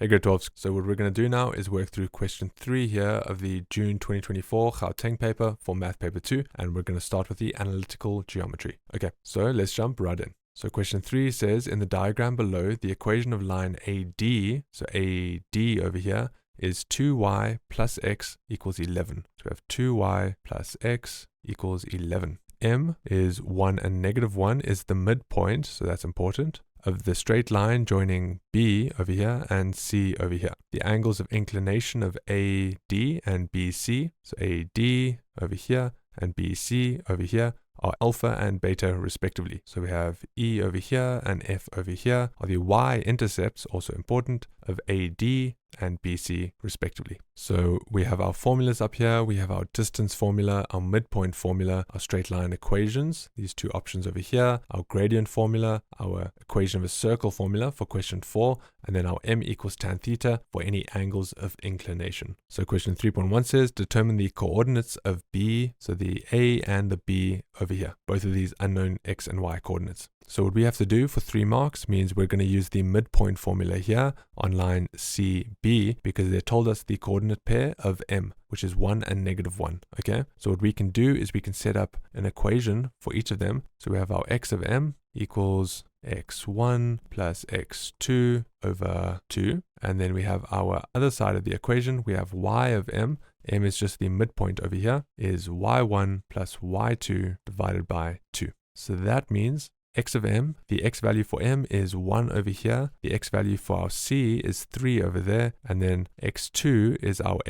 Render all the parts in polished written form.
Hey grade 12s, so what we're going to do now is work through question 3 here of the June 2024 Gauteng paper for Math Paper 2, and we're going to start with the analytical geometry. Okay, so let's jump right in. So question 3 says, in the diagram below, the equation of line AD, so AD over here, is 2y plus x equals 11. So we have 2y plus x equals 11. M is 1 and -1 is the midpoint, so that's important, of the straight line joining B over here and C over here. The angles of inclination of AD and BC, so AD over here and BC over here, are alpha and beta respectively. So we have E over here and F over here are the y-intercepts, also important, of AD and BC respectively. So we have our formulas up here, we have our distance formula, our midpoint formula, our straight line equations, these two options over here, our gradient formula, our equation of a circle formula for question 4, and then our m equals tan theta for any angles of inclination. So question 3.1 says, determine the coordinates of B, so the A and the B over here, both of these unknown x and y coordinates. So what we have to do for 3 marks means we're going to use the midpoint formula here on line CB because they told us the coordinate pair of m, which is 1 and -1, okay? So what we can do is we can set up an equation for each of them. So we have our x of m equals x1 plus x2 over 2. And then we have our other side of the equation. We have y of m. M is just the midpoint over here, is y1 plus y2 divided by 2. So that means x of m, the x value for m is 1 over here, the x value for our c is 3 over there, and then x2 is our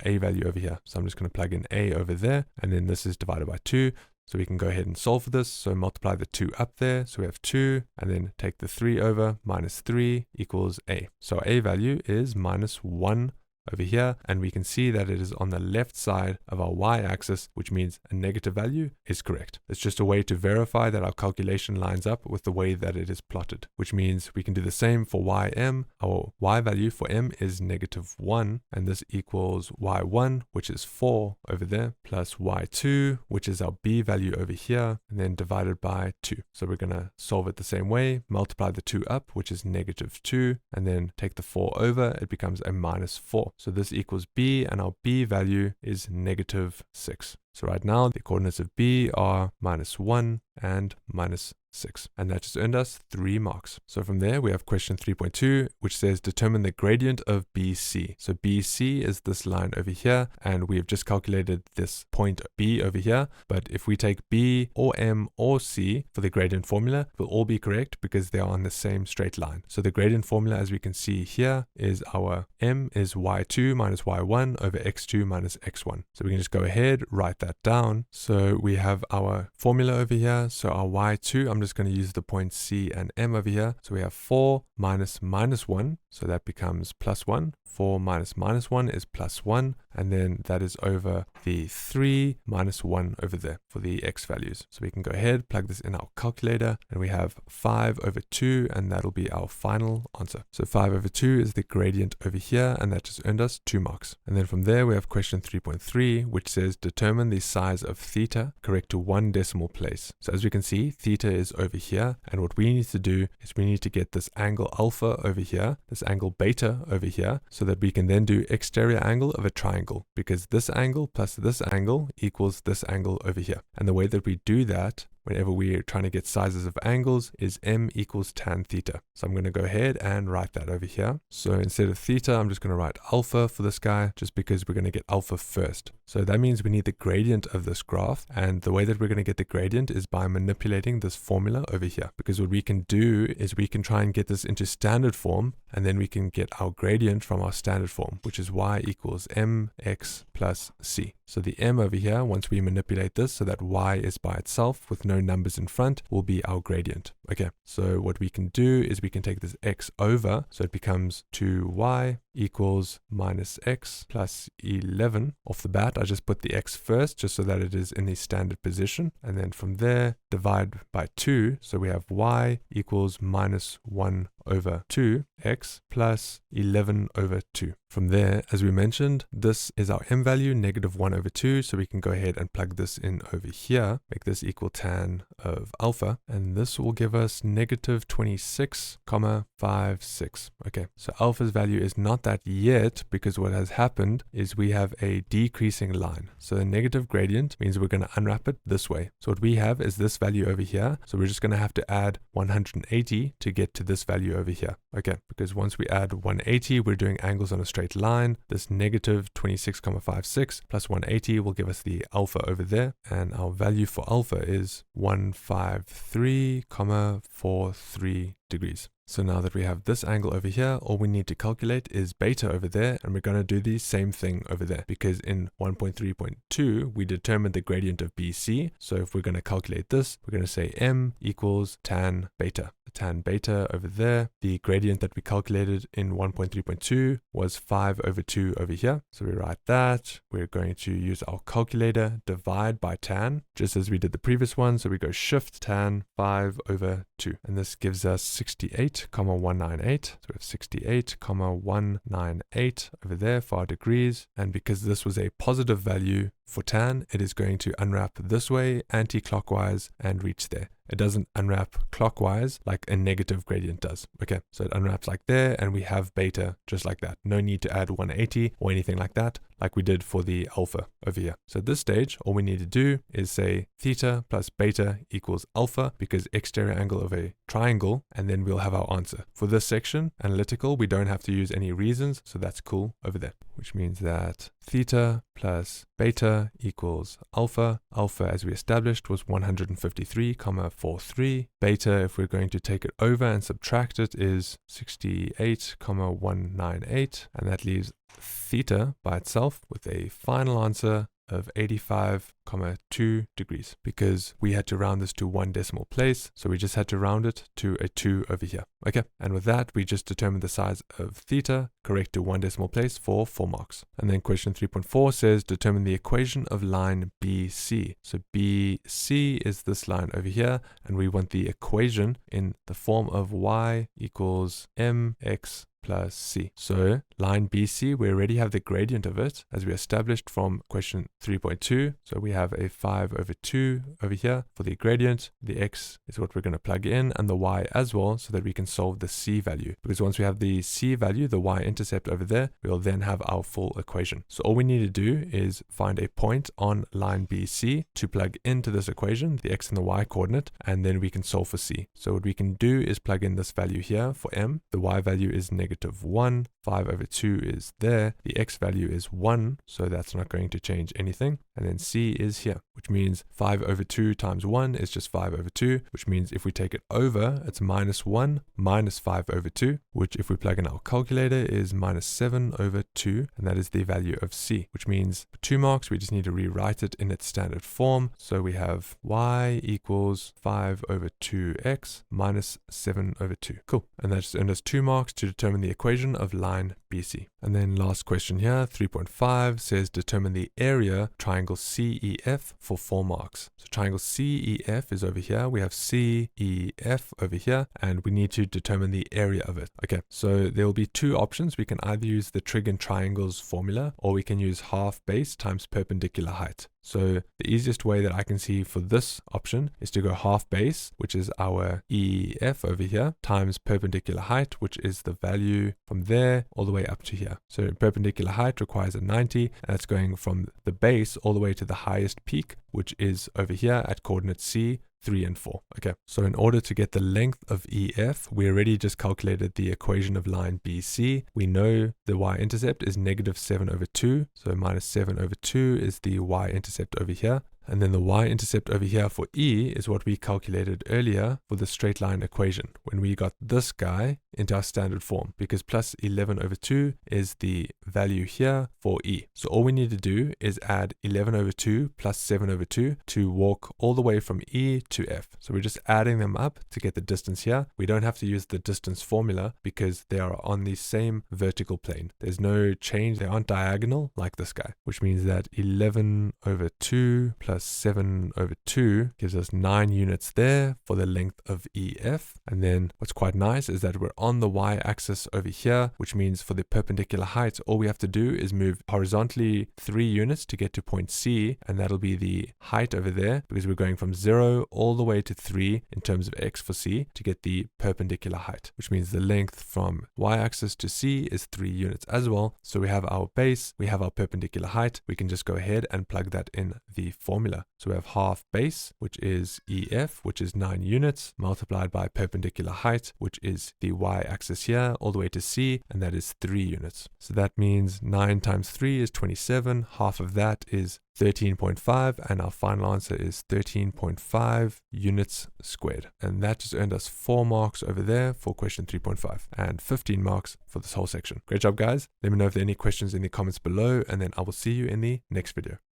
a value over here. So I'm just going to plug in a over there, and then this is divided by 2. So we can go ahead and solve for this. So multiply the 2 up there. So we have 2, and then take the 3 over, minus 3 equals a. So our a value is minus 1 over here, and we can see that it is on the left side of our y-axis, which means a negative value is correct. It's just a way to verify that our calculation lines up with the way that it is plotted, which means we can do the same for ym. Our y value for m is -1, and this equals y1, which is 4 over there, plus y2, which is our b value over here, and then divided by 2. So we're going to solve it the same way, multiply the 2 up, which is -2, and then take the 4 over, it becomes a -4. So this equals b, and our b value is -6. So right now, the coordinates of b are -1 and -6. And that just earned us 3 marks. So from there, we have question 3.2, which says determine the gradient of BC. So BC is this line over here, and we have just calculated this point B over here. But if we take B or M or C for the gradient formula, it will all be correct because they are on the same straight line. So the gradient formula, as we can see here, is our M is y2 minus y1 over x2 minus x1. So we can just go ahead, write that down. So we have our formula over here. So our y2, I'm just going to use the points C and M over here. So we have 4 minus -1, so that becomes +1. 4 minus -1 is +1, and then that is over the 3 minus 1 over there for the x values. So we can go ahead, plug this in our calculator, and we have 5 over 2, and that'll be our final answer. So 5 over 2 is the gradient over here, and that just earned us 2 marks. And then from there, we have question 3.3, which says determine the size of theta correct to 1 decimal place. So as we can see, theta is over here, and what we need to do is we need to get this angle alpha over here, this angle beta over here, so that we can then do exterior angle of a triangle, because this angle plus this angle equals this angle over here. And the way that we do that whenever we're trying to get sizes of angles is m equals tan theta. So I'm going to go ahead and write that over here. So instead of theta, I'm just going to write alpha for this guy, just because we're going to get alpha first. So that means we need the gradient of this graph, and the way that we're going to get the gradient is by manipulating this formula over here, because what we can do is we can try and get this into standard form, and then we can get our gradient from our standard form, which is y equals mx plus c. So the m over here, once we manipulate this so that y is by itself with no numbers in front, will be our gradient. Okay, so what we can do is we can take this x over, so it becomes 2y equals minus x plus 11. Off the bat, I just put the x first, just so that it is in the standard position. And then from there, divide by 2. So we have y equals minus 1 over 2x plus 11 over 2. From there, as we mentioned, this is our m value, negative 1 over 2. So we can go ahead and plug this in over here, make this equal tan of alpha, and this will give us negative 26,56. Okay, so alpha's value is not that yet, because what has happened is we have a decreasing line. So the negative gradient means we're going to unwrap it this way. So what we have is this value over here. So we're just going to have to add 180 to get to this value over here. Okay, because once we add 180, we're doing angles on a straight line. This negative 26,56 plus 180 will give us the alpha over there. And our value for alpha is 153,43 degrees. So now that we have this angle over here, all we need to calculate is beta over there, and we're going to do the same thing over there, because in 1.3.2 we determined the gradient of BC. So if we're going to calculate this, we're going to say m equals tan beta. The tan beta over there, the gradient that we calculated in 1.3.2 was 5 over 2 over here. So we write that. We're going to use our calculator, divide by tan, just as we did the previous one. So we go shift tan 5 over 2, and this gives us 68,198. So we have 68,198 over there for our degrees. And because this was a positive value for tan, it is going to unwrap this way, anti-clockwise, and reach there. It doesn't unwrap clockwise like a negative gradient does. Okay, so it unwraps like there, and we have beta just like that. No need to add 180 or anything like that, like we did for the alpha over here. So at this stage, all we need to do is say theta plus beta equals alpha, because exterior angle of a triangle, and then we'll have our answer. For this section, analytical, we don't have to use any reasons, so that's cool over there, which means that theta plus beta equals alpha. Alpha, as we established, was 153,43. Beta, if we're going to take it over and subtract it, is 68,198, and that leaves theta by itself with a final answer of 85,2 degrees, because we had to round this to 1 decimal place, so we just had to round it to a 2 over here. Okay, and with that we just determined the size of theta, correct to 1 decimal place, for 4 marks. And then question 3.4 says determine the equation of line BC. So BC is this line over here, and we want the equation in the form of y equals mx plus c. So line BC, we already have the gradient of it, as we established from question 3.2. So we have a 5 over 2 over here for the gradient. The x is what we're going to plug in, and the y as well, so that we can solve the c value. Because once we have the c value, the y-intercept over there, we'll then have our full equation. So all we need to do is find a point on line BC to plug into this equation, the x and the y coordinate, and then we can solve for c. So what we can do is plug in this value here for m. The y value is negative 1, 5 over 2 is there, the x value is 1, so that's not going to change anything, and then c is here, which means 5 over 2 times 1 is just 5 over 2, which means if we take it over, it's minus 1 minus 5 over 2, which if we plug in our calculator is minus 7 over 2, and that is the value of c, which means for 2 marks we just need to rewrite it in its standard form. So we have y equals 5 over 2x minus 7 over 2. Cool, and that just earned us 2 marks to determine the equation of line BC. And then last question here, 3.5 says determine the area triangle CEF for 4 marks. So triangle CEF is over here, we have CEF over here, and we need to determine the area of it. Okay, so there will be 2 options. We can either use the trig and triangles formula, or we can use half base times perpendicular height. So the easiest way that I can see for this option is to go half base, which is our EF over here, times perpendicular height, which is the value from there all the way up to here. So perpendicular height requires a 90, and that's going from the base all the way to the highest peak, which is over here at coordinates C, 3 and 4. Okay, so in order to get the length of EF, we already just calculated the equation of line BC. We know the y-intercept is negative 7 over 2, so minus 7 over 2 is the y-intercept over here. And then the y-intercept over here for E is what we calculated earlier for the straight line equation when we got this guy into our standard form, because plus 11 over 2 is the value here for E. So all we need to do is add 11 over 2 plus 7 over 2 to walk all the way from E to F. So we're just adding them up to get the distance here. We don't have to use the distance formula because they are on the same vertical plane. There's no change. They aren't diagonal like this guy, which means that 11 over 2 plus plus 7/2 gives us 9 units there for the length of EF. And then what's quite nice is that we're on the y-axis over here, which means for the perpendicular height, all we have to do is move horizontally 3 units to get to point C, and that'll be the height over there, because we're going from 0 all the way to 3 in terms of x for C to get the perpendicular height, which means the length from y-axis to C is 3 units as well. So we have our base, we have our perpendicular height. We can just go ahead and plug that in the formula. So we have half base, which is EF, which is 9 units, multiplied by perpendicular height, which is the y-axis here all the way to C, and that is 3 units. So that means 9 times 3 is 27. Half of that is 13.5, and our final answer is 13.5 units squared. And that just earned us 4 marks over there for question 3.5 and 15 marks for this whole section. Great job, guys. Let me know if there are any questions in the comments below, and then I will see you in the next video.